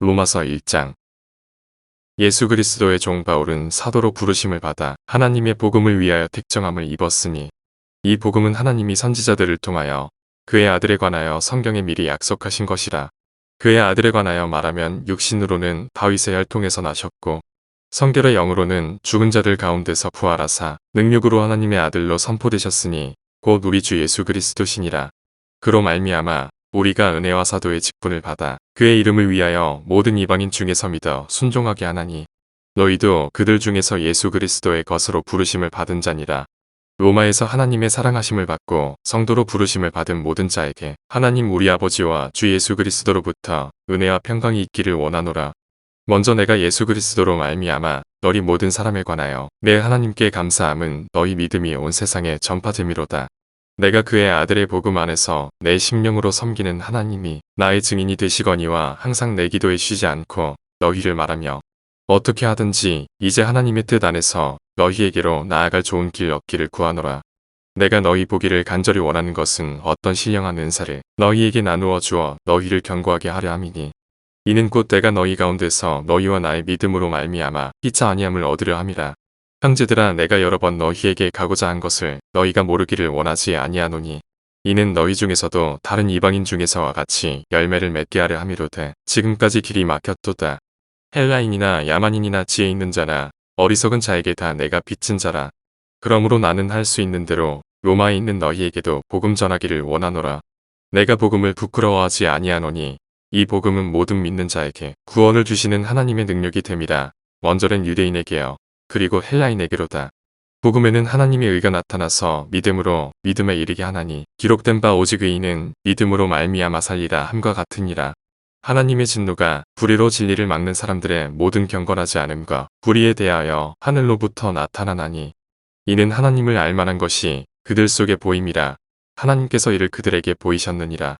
로마서 1장. 예수 그리스도의 종 바울은 사도로 부르심을 받아 하나님의 복음을 위하여 택정함을 입었으니 이 복음은 하나님이 선지자들을 통하여 그의 아들에 관하여 성경에 미리 약속하신 것이라. 그의 아들에 관하여 말하면 육신으로는 다윗의 혈통에서 나셨고 성결의 영으로는 죽은 자들 가운데서 부활하사 능력으로 하나님의 아들로 선포되셨으니 곧 우리 주 예수 그리스도시니라. 그로 말미암아 우리가 은혜와 사도의 직분을 받아 그의 이름을 위하여 모든 이방인 중에서 믿어 순종하게 하나니 너희도 그들 중에서 예수 그리스도의 것으로 부르심을 받은 자니라. 로마에서 하나님의 사랑하심을 받고 성도로 부르심을 받은 모든 자에게 하나님 우리 아버지와 주 예수 그리스도로부터 은혜와 평강이 있기를 원하노라. 먼저 내가 예수 그리스도로 말미암아 너희 모든 사람에 관하여 내 하나님께 감사함은 너희 믿음이 온 세상에 전파됨이로다. 내가 그의 아들의 복음 안에서 내 심령으로 섬기는 하나님이 나의 증인이 되시거니와 항상 내 기도에 쉬지 않고 너희를 말하며 어떻게 하든지 이제 하나님의 뜻 안에서 너희에게로 나아갈 좋은 길 얻기를 구하노라. 내가 너희 보기를 간절히 원하는 것은 어떤 신령한 은사를 너희에게 나누어 주어 너희를 견고하게 하려 함이니 이는 곧 내가 너희 가운데서 너희와 나의 믿음으로 말미암아 피차 아니함을 얻으려 함이라. 형제들아 내가 여러 번 너희에게 가고자 한 것을 너희가 모르기를 원하지 아니하노니 이는 너희 중에서도 다른 이방인 중에서와 같이 열매를 맺게 하려 함이로되 지금까지 길이 막혔도다. 헬라인이나 야만인이나 지혜 있는 자나 어리석은 자에게 다 내가 빚진 자라. 그러므로 나는 할 수 있는 대로 로마에 있는 너희에게도 복음 전하기를 원하노라. 내가 복음을 부끄러워하지 아니하노니 이 복음은 모든 믿는 자에게 구원을 주시는 하나님의 능력이 됨이라. 먼저는 유대인에게요 그리고 헬라인에게로다. 복음에는 하나님의 의가 나타나서 믿음으로 믿음에 이르게 하나니 기록된 바 오직 의인은 믿음으로 말미암아 살리라 함과 같으니라. 하나님의 진노가 불의로 진리를 막는 사람들의 모든 경건하지 않음과 불의에 대하여 하늘로부터 나타나나니 이는 하나님을 알만한 것이 그들 속에 보임이라. 하나님께서 이를 그들에게 보이셨느니라.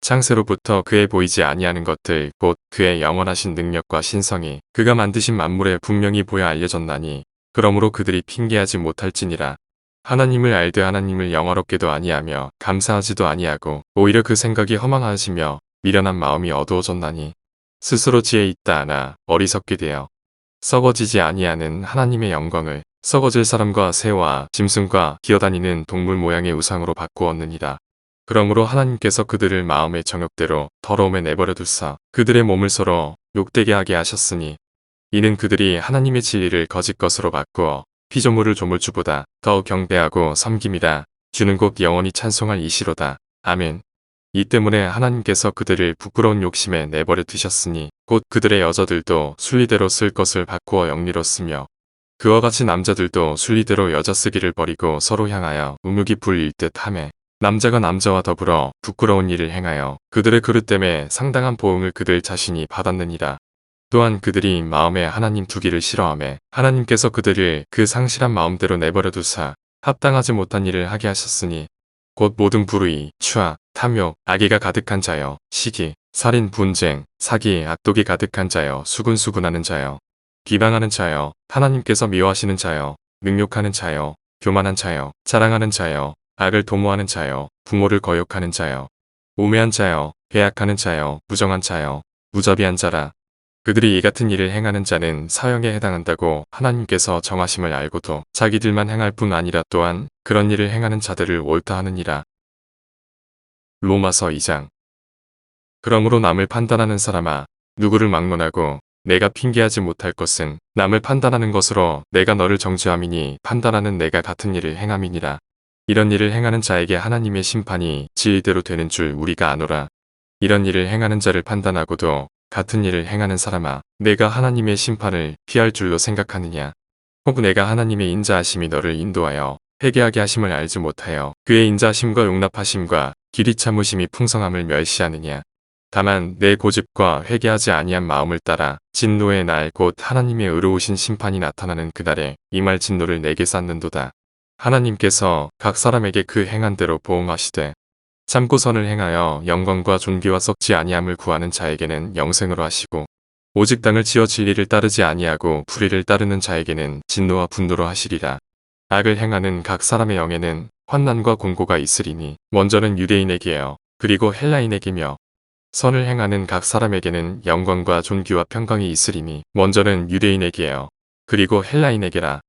창세로부터 그의 보이지 아니하는 것들 곧 그의 영원하신 능력과 신성이 그가 만드신 만물에 분명히 보여 알려졌나니 그러므로 그들이 핑계하지 못할지니라. 하나님을 알되 하나님을 영화롭게도 아니하며 감사하지도 아니하고 오히려 그 생각이 허망하시며 미련한 마음이 어두워졌나니 스스로 지혜 있다 하나 어리석게 되어 썩어지지 아니하는 하나님의 영광을 썩어질 사람과 새와 짐승과 기어다니는 동물 모양의 우상으로 바꾸었느니라. 그러므로 하나님께서 그들을 마음의 정욕대로 더러움에 내버려 두사 그들의 몸을 서로 욕되게 하게 하셨으니 이는 그들이 하나님의 진리를 거짓 것으로 바꾸어 피조물을 조물주보다 더욱 경배하고 섬김이라. 주는 곧 영원히 찬송할 이시로다. 아멘. 이 때문에 하나님께서 그들을 부끄러운 욕심에 내버려 두셨으니 곧 그들의 여자들도 순리대로 쓸 것을 바꾸어 영리로 쓰며 그와 같이 남자들도 순리대로 여자 쓰기를 버리고 서로 향하여 음욕이 불릴 듯 하매 남자가 남자와 더불어 부끄러운 일을 행하여 그들의 그릇 때문에 상당한 보응을 그들 자신이 받았느니라. 또한 그들이 마음에 하나님 두기를 싫어하며 하나님께서 그들을 그 상실한 마음대로 내버려 두사 합당하지 못한 일을 하게 하셨으니 곧 모든 불의, 추악, 탐욕, 악의가 가득한 자여 시기, 살인, 분쟁, 사기, 악독이 가득한 자여 수군수군하는 자여 비방하는 자여 하나님께서 미워하시는 자여 능욕하는 자여 교만한 자여 자랑하는 자여 악을 도모하는 자여 부모를 거역하는 자여 우매한 자여 배약하는 자여 부정한 자여 무자비한 자라. 그들이 이 같은 일을 행하는 자는 사형에 해당한다고 하나님께서 정하심을 알고도 자기들만 행할 뿐 아니라 또한 그런 일을 행하는 자들을 옳다 하느니라. 로마서 2장. 그러므로 남을 판단하는 사람아 누구를 막론하고 내가 핑계하지 못할 것은 남을 판단하는 것으로 내가 너를 정죄함이니 판단하는 내가 같은 일을 행함이니라. 이런 일을 행하는 자에게 하나님의 심판이 지일대로 되는 줄 우리가 아노라. 이런 일을 행하는 자를 판단하고도 같은 일을 행하는 사람아 내가 하나님의 심판을 피할 줄로 생각하느냐. 혹 내가 하나님의 인자하심이 너를 인도하여 회개하게 하심을 알지 못하여 그의 인자하심과 용납하심과 길이 참으심이 풍성함을 멸시하느냐. 다만 내 고집과 회개하지 아니한 마음을 따라 진노의 날 곧 하나님의 의로우신 심판이 나타나는 그날에 임할 진노를 내게 쌓는도다. 하나님께서 각 사람에게 그 행한 대로 보응하시되 참고 선을 행하여 영광과 존귀와 썩지 아니함을 구하는 자에게는 영생으로 하시고 오직 땅을 지어 진리를 따르지 아니하고 불의를 따르는 자에게는 진노와 분노로 하시리라. 악을 행하는 각 사람의 영에는 환난과 공고가 있으리니 먼저는 유대인에게요 그리고 헬라인에게며 선을 행하는 각 사람에게는 영광과 존귀와 평강이 있으리니 먼저는 유대인에게요. 그리고 헬라인에게라.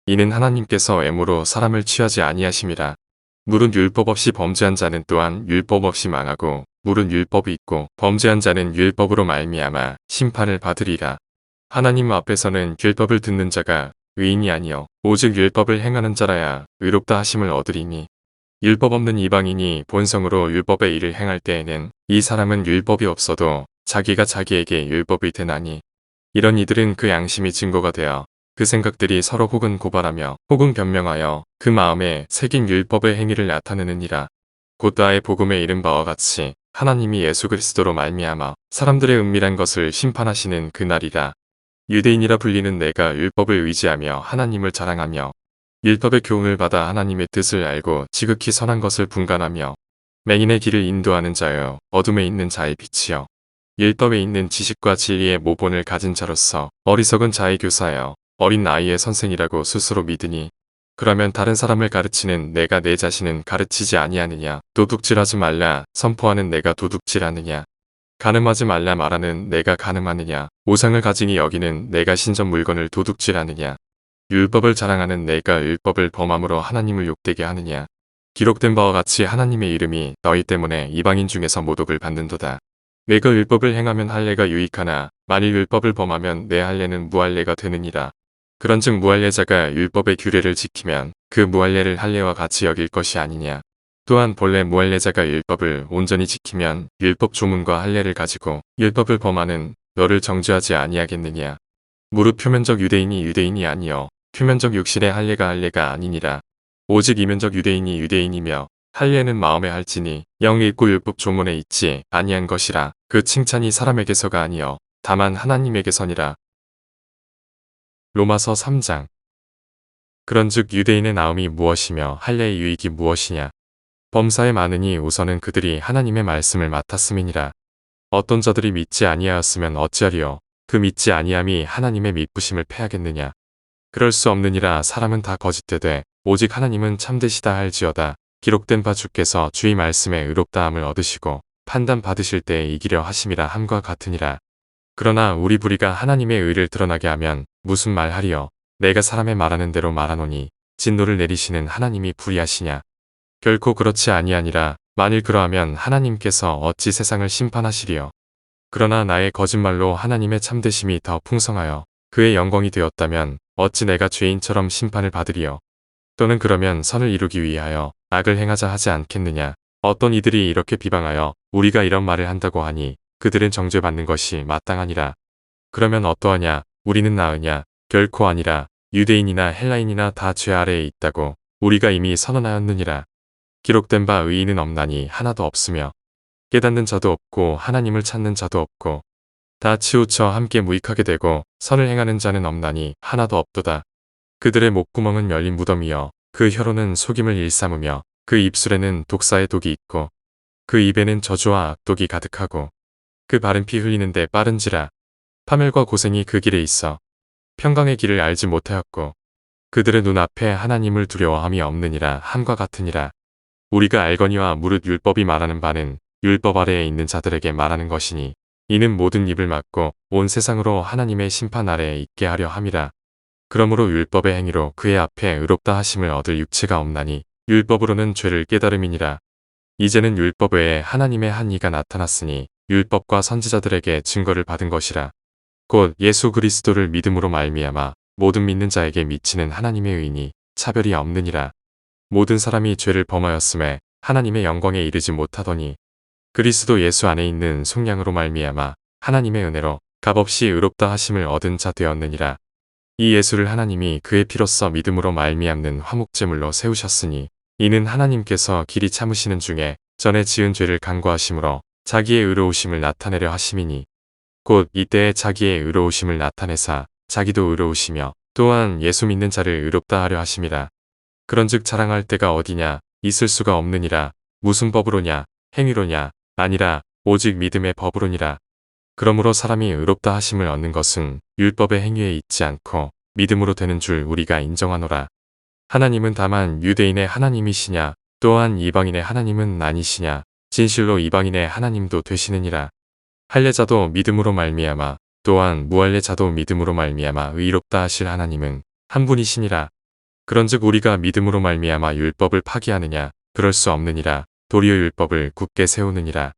이는 하나님께서 애무로 사람을 취하지 아니하심이라. 물은 율법 없이 범죄한 자는 또한 율법 없이 망하고 물은 율법이 있고 범죄한 자는 율법으로 말미암아 심판을 받으리라. 하나님 앞에서는 율법을 듣는 자가 의인이 아니요 오직 율법을 행하는 자라야 의롭다 하심을 얻으리니 율법 없는 이방인이 본성으로 율법의 일을 행할 때에는 이 사람은 율법이 없어도 자기가 자기에게 율법이 되나니 이런 이들은 그 양심이 증거가 되어 그 생각들이 서로 혹은 고발하며 혹은 변명하여 그 마음에 새긴 율법의 행위를 나타내느니라. 곧 나의 복음에 이른 바와 같이 하나님이 예수 그리스도로 말미암아 사람들의 은밀한 것을 심판하시는 그날이라. 유대인이라 불리는 내가 율법을 의지하며 하나님을 자랑하며 율법의 교훈을 받아 하나님의 뜻을 알고 지극히 선한 것을 분간하며 맹인의 길을 인도하는 자여 어둠에 있는 자의 빛이여 율법에 있는 지식과 진리의 모본을 가진 자로서 어리석은 자의 교사여 어린 아이의 선생이라고 스스로 믿으니 그러면 다른 사람을 가르치는 내가 내 자신은 가르치지 아니하느냐. 도둑질하지 말라 선포하는 내가 도둑질하느냐. 간음하지 말라 말하는 내가 간음하느냐. 우상을 가지니 여기는 내가 신전 물건을 도둑질하느냐. 율법을 자랑하는 내가 율법을 범함으로 하나님을 욕되게 하느냐. 기록된 바와 같이 하나님의 이름이 너희 때문에 이방인 중에서 모독을 받는도다. 내가 율법을 행하면 할례가 유익하나 만일 율법을 범하면 내 할례는 무할례가 되느니라. 그런즉 무할례자가 율법의 규례를 지키면 그 무할례를 할례와 같이 여길 것이 아니냐. 또한 본래 무할례자가 율법을 온전히 지키면 율법 조문과 할례를 가지고 율법을 범하는 너를 정죄하지 아니하겠느냐. 무릇 표면적 유대인이 유대인이 아니여 표면적 육신의 할례가 아니니라. 오직 이면적 유대인이 유대인이며 할례는 마음에 할지니 영이 있고 율법 조문에 있지 아니한 것이라. 그 칭찬이 사람에게서가 아니여 다만 하나님에게서니라. 로마서 3장. 그런즉 유대인의 나음이 무엇이며 할례의 유익이 무엇이냐. 범사에 많으니 우선은 그들이 하나님의 말씀을 맡았음이니라. 어떤 자들이 믿지 아니하였으면 어찌하리요. 그 믿지 아니함이 하나님의 믿부심을 패하겠느냐. 그럴 수 없느니라. 사람은 다 거짓되되 오직 하나님은 참되시다 할지어다. 기록된 바 주께서 주의 말씀에 의롭다함을 얻으시고 판단 받으실 때에 이기려 하심이라 함과 같으니라. 그러나 우리 불의가 하나님의 의를 드러나게 하면 무슨 말하리요. 내가 사람의 말하는 대로 말하노니 진노를 내리시는 하나님이 불의하시냐. 결코 그렇지 아니하니라. 만일 그러하면 하나님께서 어찌 세상을 심판하시리요. 그러나 나의 거짓말로 하나님의 참되심이 더 풍성하여 그의 영광이 되었다면 어찌 내가 죄인처럼 심판을 받으리요. 또는 그러면 선을 이루기 위하여 악을 행하자 하지 않겠느냐. 어떤 이들이 이렇게 비방하여 우리가 이런 말을 한다고 하니 그들은 정죄받는 것이 마땅하니라. 그러면 어떠하냐. 우리는 나으냐. 결코 아니라. 유대인이나 헬라인이나 다 죄 아래에 있다고 우리가 이미 선언하였느니라. 기록된 바 의인은 없나니 하나도 없으며 깨닫는 자도 없고 하나님을 찾는 자도 없고 다 치우쳐 함께 무익하게 되고 선을 행하는 자는 없나니 하나도 없도다. 그들의 목구멍은 열린 무덤이여 그 혀로는 속임을 일삼으며 그 입술에는 독사의 독이 있고 그 입에는 저주와 악독이 가득하고 그 발은 피 흘리는데 빠른지라. 파멸과 고생이 그 길에 있어 평강의 길을 알지 못하였고 그들의 눈앞에 하나님을 두려워함이 없느니라 함과 같으니라. 우리가 알거니와 무릇 율법이 말하는 바는 율법 아래에 있는 자들에게 말하는 것이니 이는 모든 입을 막고 온 세상으로 하나님의 심판 아래에 있게 하려 함이라. 그러므로 율법의 행위로 그의 앞에 의롭다 하심을 얻을 육체가 없나니 율법으로는 죄를 깨달음이니라. 이제는 율법 외에 하나님의 한 이가 나타났으니 율법과 선지자들에게 증거를 받은 것이라. 곧 예수 그리스도를 믿음으로 말미암아 모든 믿는 자에게 미치는 하나님의 의인이 차별이 없느니라. 모든 사람이 죄를 범하였음에 하나님의 영광에 이르지 못하더니 그리스도 예수 안에 있는 속량으로 말미암아 하나님의 은혜로 값없이 의롭다 하심을 얻은 자 되었느니라. 이 예수를 하나님이 그의 피로써 믿음으로 말미암는 화목제물로 세우셨으니 이는 하나님께서 길이 참으시는 중에 전에 지은 죄를 간구하심으로 자기의 의로우심을 나타내려 하심이니 곧 이때에 자기의 의로우심을 나타내사 자기도 의로우시며 또한 예수 믿는 자를 의롭다 하려 하심이라. 그런즉 자랑할 때가 어디냐. 있을 수가 없느니라. 무슨 법으로냐. 행위로냐. 아니라 오직 믿음의 법으로니라. 그러므로 사람이 의롭다 하심을 얻는 것은 율법의 행위에 있지 않고 믿음으로 되는 줄 우리가 인정하노라. 하나님은 다만 유대인의 하나님이시냐. 또한 이방인의 하나님은 아니시냐. 진실로 이방인의 하나님도 되시느니라. 할례자도 믿음으로 말미암아 또한 무할례자도 믿음으로 말미암아 의롭다 하실 하나님은 한 분이시니라. 그런즉 우리가 믿음으로 말미암아 율법을 파기하느냐? 그럴 수 없느니라. 도리어 율법을 굳게 세우느니라.